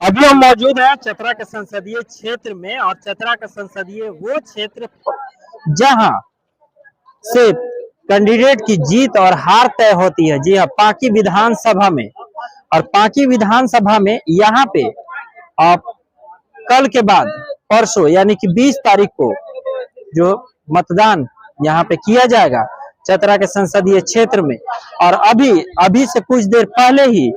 अभी हम मौजूद हैं चतरा के संसदीय क्षेत्र में, और चतरा का संसदीय वो क्षेत्र जहां से कैंडिडेट की जीत और हार तय होती है। जी हाँ, पांकी विधानसभा में। और पांकी विधानसभा में यहाँ पे आप कल के बाद परसों यानी कि 20 तारीख को जो मतदान यहाँ पे किया जाएगा चतरा के संसदीय क्षेत्र में। और अभी से कुछ देर पहले ही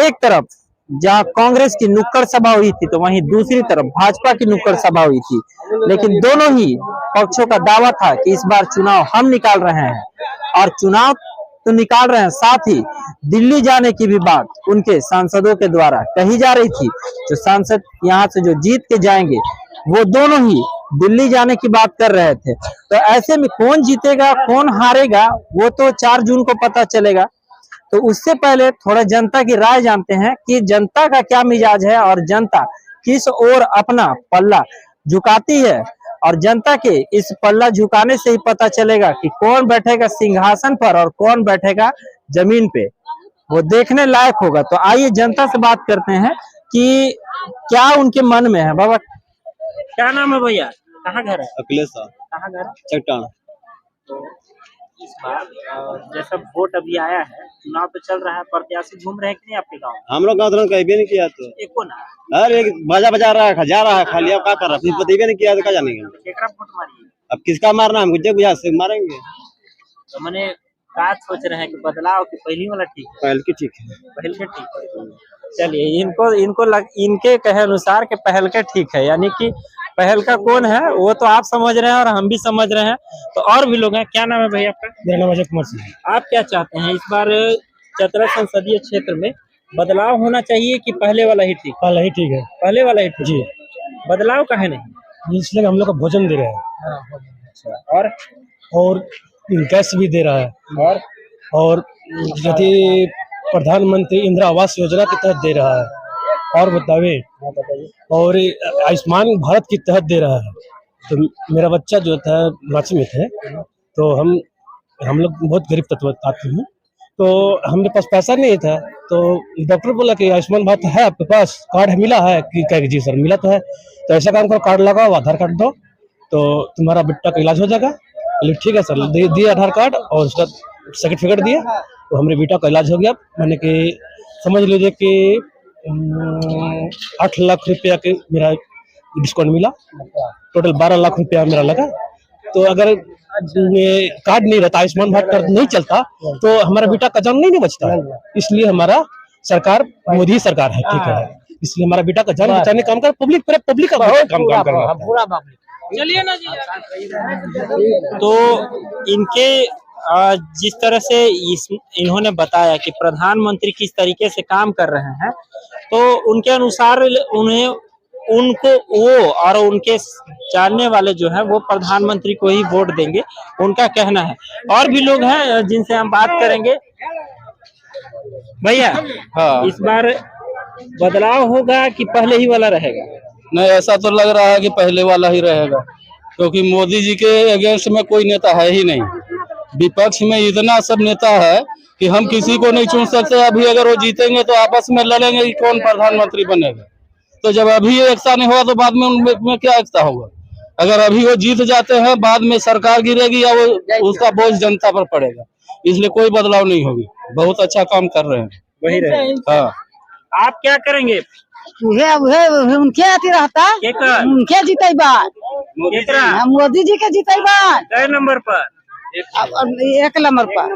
एक तरफ जहां कांग्रेस की नुक्कड़ सभा हुई थी, तो वहीं दूसरी तरफ भाजपा की नुक्कड़ सभा हुई थी। लेकिन दोनों ही पक्षों का दावा था कि इस बार चुनाव हम निकाल रहे हैं, और चुनाव तो निकाल रहे हैं, साथ ही दिल्ली जाने की भी बात उनके सांसदों के द्वारा कही जा रही थी। जो सांसद यहाँ से जो जीत के जाएंगे वो दोनों ही दिल्ली जाने की बात कर रहे थे। तो ऐसे में कौन जीतेगा कौन हारेगा वो तो 4 जून को पता चलेगा। तो उससे पहले थोड़ा जनता की राय जानते हैं कि जनता का क्या मिजाज है और जनता किस ओर अपना पल्ला झुकाती है। और जनता के इस पल्ला झुकाने से ही पता चलेगा कि कौन बैठेगा सिंहासन पर और कौन बैठेगा जमीन पे, वो देखने लायक होगा। तो आइए जनता से बात करते हैं कि क्या उनके मन में है। बाबा क्या नाम है भैया, कहाँ घर है? अखिलेश साहब। कहाँ घर है? चट्टान। तो इस बार जैसा वोट अभी आया है, चुनाव तो चल रहा है, प्रत्याशी घूम रहे हैं कि नहीं आपके गाँव? हम लोग गाँव कहीं भी नहीं किया तो एको ना। अरे बाजा बजा रहा है, जा रहा है खाली, अब क्या कर रहा है, पता नहीं किया तो क्या जानेंगे। केकरा वोट मारिए? अब किसका मारना है, मुझे बुझा से मारेंगे। तो मैंने क्या सोच रहे हैं कि बदलाव की पहली वाला ठीक है? पहल की ठीक है। पहल के ठीक है। चलिए इनके कहे अनुसार के पहल के ठीक है, यानी कि पहल का कौन है वो तो आप समझ रहे हैं और हम भी समझ रहे हैं। तो और भी लोग हैं। क्या नाम है भैया आपका? मेरा नाम अजय कुमार सिंह। आप क्या चाहते हैं, इस बार चतरा संसदीय क्षेत्र में बदलाव होना चाहिए कि पहले वाला ही ठीक? पहले ही ठीक है। पहले वाला ही ठीक जी। बदलाव काहे नहीं? इसलिए हम लोग को भोजन दे रहे हैं और गैस भी दे रहा है और यदि प्रधानमंत्री इंदिरा आवास योजना के तहत दे रहा है और बताइए और आयुष्मान भारत के तहत दे रहा है। तो मेरा बच्चा जो था रांची में थे, तो हम लोग बहुत गरीब तत्व आते हैं, तो हमारे पास पैसा नहीं था, तो डॉक्टर बोला कि आयुष्मान भारत है आपके पास, कार्ड मिला है कि कहेगी जी सर मिला तो है। तो ऐसा काम करो, कार्ड लगाओ, आधार कार्ड दो तो तुम्हारा बेटा का इलाज हो जाएगा। बोले ठीक है सर, दिए आधार कार्ड और उसका सर्टिफिकेट दिए, तो हमारे बेटा का इलाज हो गया। मैंने कि समझ लीजिए कि 8 लाख रुपया के मेरा डिस्काउंट मिला, टोटल 12 लाख रुपया मेरा लगा। तो अगर कार्ड नहीं रहता, आयुष्मान भारत कार्ड नहीं चलता, तो हमारा बेटा का जान नहीं बचता है। इसलिए हमारा सरकार मोदी सरकार है, ठीक है, इसलिए हमारा बेटा का जान बचाने काम कर, पब्लिक का काम करना। चलिए ना जी। तो इनके जिस तरह से इन्होंने बताया कि प्रधानमंत्री किस तरीके से काम कर रहे हैं, तो उनके अनुसार उनको वो और उनके जानने वाले जो हैं वो प्रधानमंत्री को ही वोट देंगे, उनका कहना है। और भी लोग हैं जिनसे हम बात करेंगे। भैया हाँ। इस बार बदलाव होगा कि पहले ही वाला रहेगा? नहीं, ऐसा तो लग रहा है कि पहले वाला ही रहेगा, क्योंकि मोदी जी के अगेंस्ट में कोई नेता है ही नहीं। विपक्ष में इतना सब नेता है कि हम किसी को नहीं चुन सकते। अभी अगर वो जीतेंगे तो आपस में लड़ेंगे कि कौन प्रधानमंत्री बनेगा। तो जब अभी एकता नहीं होगा तो बाद में उनमें क्या एकता होगा। अगर अभी वो जीत जाते हैं, बाद में सरकार गिरेगी या वो उसका बोझ जनता पर पड़ेगा। इसलिए कोई बदलाव नहीं होगी, बहुत अच्छा काम कर रहे हैं, वही रहेगा। हाँ। आप क्या करेंगे? उनके आती रहता, उनके जीते बार मोदी जी के जीते बार। कई नंबर पर? 1 नंबर पर।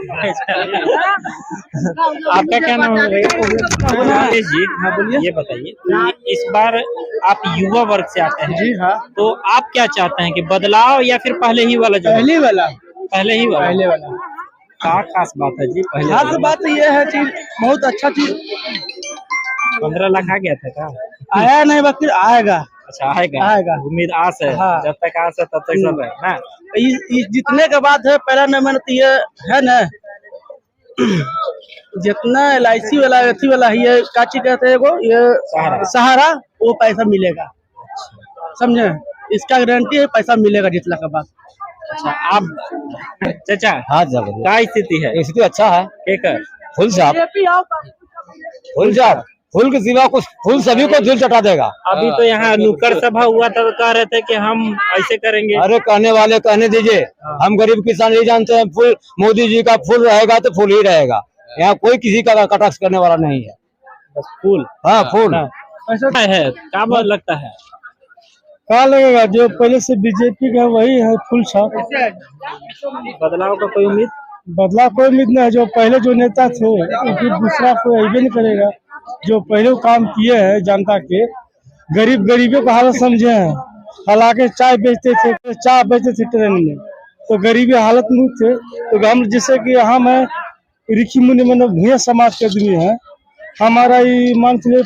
आपका क्या नाम है? जी हाँ बोलिए। ये बताइए कि इस बार आप युवा वर्ग से आते हैं। जी हाँ। तो आप क्या चाहते हैं कि बदलाव या फिर पहले ही वाला? जो पहले वाला। पहले वाला क्या खास बात है जी? पहले खास बात ये है चीज, बहुत अच्छा चीज। 15 लाख आ गया था क्या? आया नहीं, बाकी आएगा। अच्छा आएगा। उम्मीद आस है। हाँ। जब तक आस है तब तक सब है ना। जितने के बाद है पहला नंबर ये है ना, जितना LIC वाला अथी वाला ये काची कहते हैं, वो ये सहारा, वो पैसा मिलेगा, समझे। इसका गारंटी है, पैसा मिलेगा जितना के बाद। अच्छा आप चाचा हाँ, क्या स्थिति है? स्थिति अच्छा है। केकर फुल साहब फूल के सिवा कुछ फूल सभी को दिल चटा देगा। अभी तो यहाँ नुक्कड़ सभा हुआ था तो कह रहे थे कि हम ऐसे करेंगे। अरे कहने वाले कहने दीजिए, हम गरीब किसान नहीं जानते हैं। फूल मोदी जी का फूल रहेगा तो फूल ही रहेगा। यहाँ कोई किसी का कटाक्ष करने वाला नहीं है। बस फूल। हाँ फूल ऐसा है। क्या लगता है क्या लगेगा? जो पहले से बीजेपी का वही है फुल छाप। बदलाव का कोई उम्मीद? बदलाव कोई उम्मीद नहीं है। जो पहले जो नेता थे फिर दूसरा कोई अभी नहीं करेगा। जो पहले काम किए हैं जनता के, गरीबों का हालत समझे हैं। हालांकि चाय बेचते थे ट्रेन में, तो गरीबी हालत में थे। तो हम जैसे कि हम है ऋषि मुनि मतलब भूया समाज के आदमी है। हमारा ये मान चलिए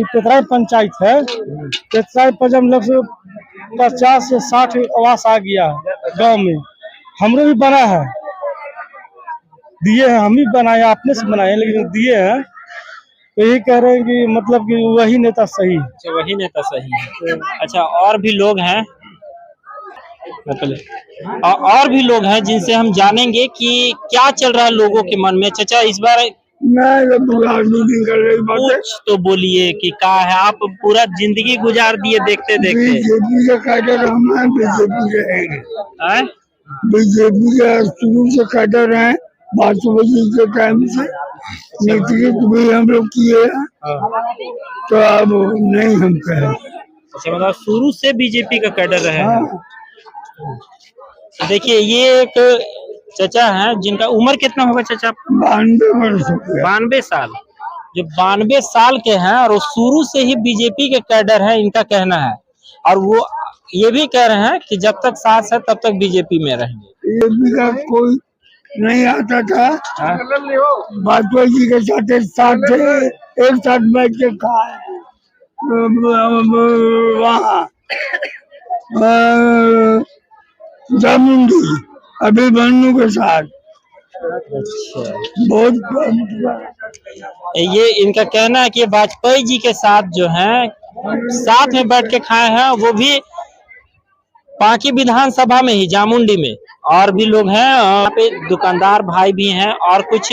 पेतराई पंचायत है। पेतराई पर हम लोग 50 से 60 आवास आ गया गांव में। हमने भी बना है, दिए हैं, हम ही बनाए, आपने से बनाए, लेकिन दिए हैं। तो यही कह रहे हैं कि मतलब कि वही नेता सही। अच्छा, वही नेता सही है। अच्छा, और भी लोग हैं और भी लोग हैं जिनसे हम जानेंगे कि क्या चल रहा है लोगों के मन में। चाचा इस बार कुछ तो बोलिए कि क्या है। आप पूरा जिंदगी गुजार दिए देखते देखते। बीजेपी का शुरू से कैडर है। 5 बजे के टाइम से नेतृत्व भी हम लोग किए हैं, तो अब नहीं हम कहें। अच्छा, मतलब शुरू से बीजेपी का कैडर रहे हैं। देखिए ये एक चाचा हैं जिनका उम्र कितना होगा चाचा? 92 वर्ष। 92 साल। जो 92 साल के हैं और वो शुरू से ही बीजेपी के कैडर है, इनका कहना है। और वो ये भी कह रहे हैं कि जब तक सांस है तब तक बीजेपी में रहेंगे। बीजेपी का कोई नहीं आता था। वाजपेयी जी के साथ एक साथ बैठ के खाए वहाँ जामुंडी, अभी बन्नू के साथ। अच्छा, बहुत ये इनका कहना है कि वाजपेयी जी के साथ जो है साथ में बैठ के खाए हैं, वो भी पांकी विधानसभा में ही, जामुंडी में। और भी लोग हैं यहाँ पे, दुकानदार भाई भी हैं और कुछ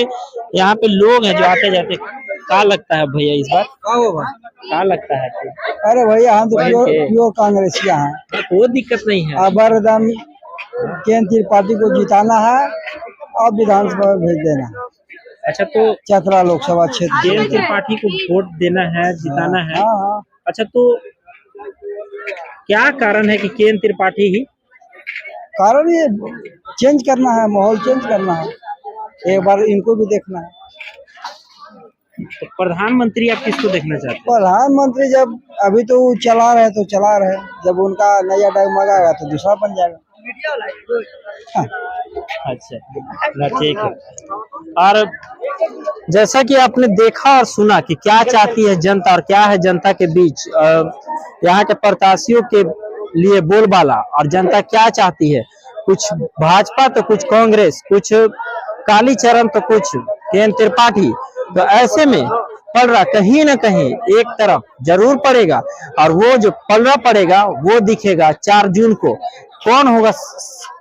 यहाँ पे लोग हैं जो आते जाते। क्या लगता है भैया इस बार? क्या लगता है? अरे भैया हम तो प्योर कांग्रेसिया हैं। वो दिक्कत नहीं है। अब हरदम केंद्रीय पार्टी को जिताना है और विधानसभा में भेज देना है। अच्छा, तो चतरा लोकसभा क्षेत्र केंद्रीय पार्टी को वोट देना है, जिताना है। हाँ। अच्छा, तो क्या कारण है कि केंद्रीय पार्टी ही? कारण ये चेंज करना है, माहौल चेंज करना है, एक बार इनको भी देखना है। तो प्रधानमंत्री आप किसको देखना चाहते हैं? प्रधानमंत्री जब अभी तो चला रहे तो चला रहे, जब उनका नया डगमगाएगा तो दूसरा बन जाएगा। अच्छा, ठीक है। और जैसा कि आपने देखा और सुना कि क्या चाहती है जनता और क्या है जनता के बीच यहाँ के प्रत्याशियों के लिए बोलबाला, और जनता क्या चाहती है। कुछ भाजपा तो कुछ कांग्रेस, कुछ कालीचरण तो कुछ केंद्रीय पार्टी। तो ऐसे में पलड़ा कहीं न कहीं एक तरफ जरूर पड़ेगा, और वो जो पलड़ा पड़ेगा वो दिखेगा 4 जून को। कौन होगा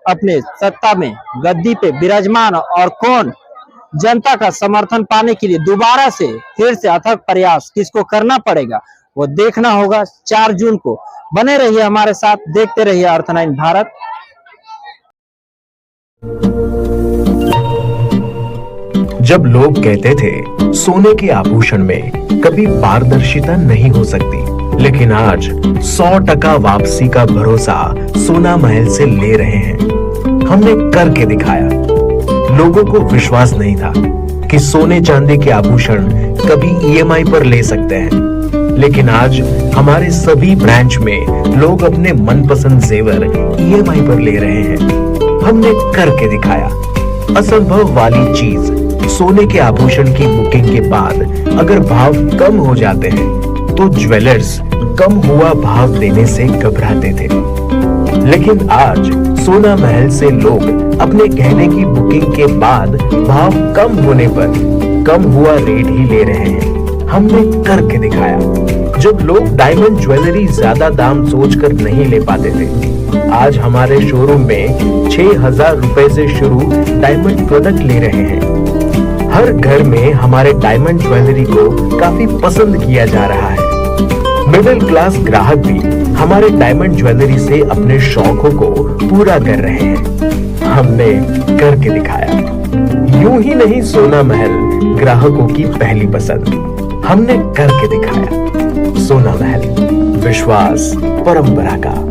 अपने सत्ता में गद्दी पे विराजमान, और कौन जनता का समर्थन पाने के लिए दोबारा से फिर से अथक प्रयास किसको करना पड़ेगा, वो देखना होगा 4 जून को। बने रहिए हमारे साथ, देखते रहिए अर्थ 9 भारत। जब लोग कहते थे सोने के आभूषण में कभी पारदर्शिता नहीं हो सकती, लेकिन आज 100% वापसी का भरोसा सोना महल से ले रहे हैं। हमने करके दिखाया। लोगों को विश्वास नहीं था कि सोने चांदी के आभूषण कभी EMI पर ले सकते हैं, लेकिन आज हमारे सभी ब्रांच में लोग अपने मनपसंद जेवर EMI पर ले रहे हैं। हमने करके दिखाया। असंभव वाली चीज, सोने के आभूषण की बुकिंग के बाद अगर भाव कम हो जाते हैं तो ज्वेलर्स कम हुआ भाव देने से घबराते थे, लेकिन आज सोना महल से लोग अपने गहने की बुकिंग के बाद भाव कम होने पर कम हुआ रेट ही ले रहे हैं। हमने करके दिखाया। जब लोग डायमंड ज्वेलरी ज्यादा दाम सोचकर नहीं ले पाते थे, आज हमारे शोरूम में 6,000 रुपए से शुरू डायमंड प्रोडक्ट ले रहे हैं। हर घर में हमारे डायमंड ज्वेलरी को काफी पसंद किया जा रहा है। मिडिल क्लास ग्राहक भी हमारे डायमंड ज्वेलरी से अपने शौकों को पूरा कर रहे हैं। हमने करके दिखाया। यूं ही नहीं सोना महल ग्राहकों की पहली पसंद, हमने करके दिखाया। सोना महल, विश्वास परंपरा का।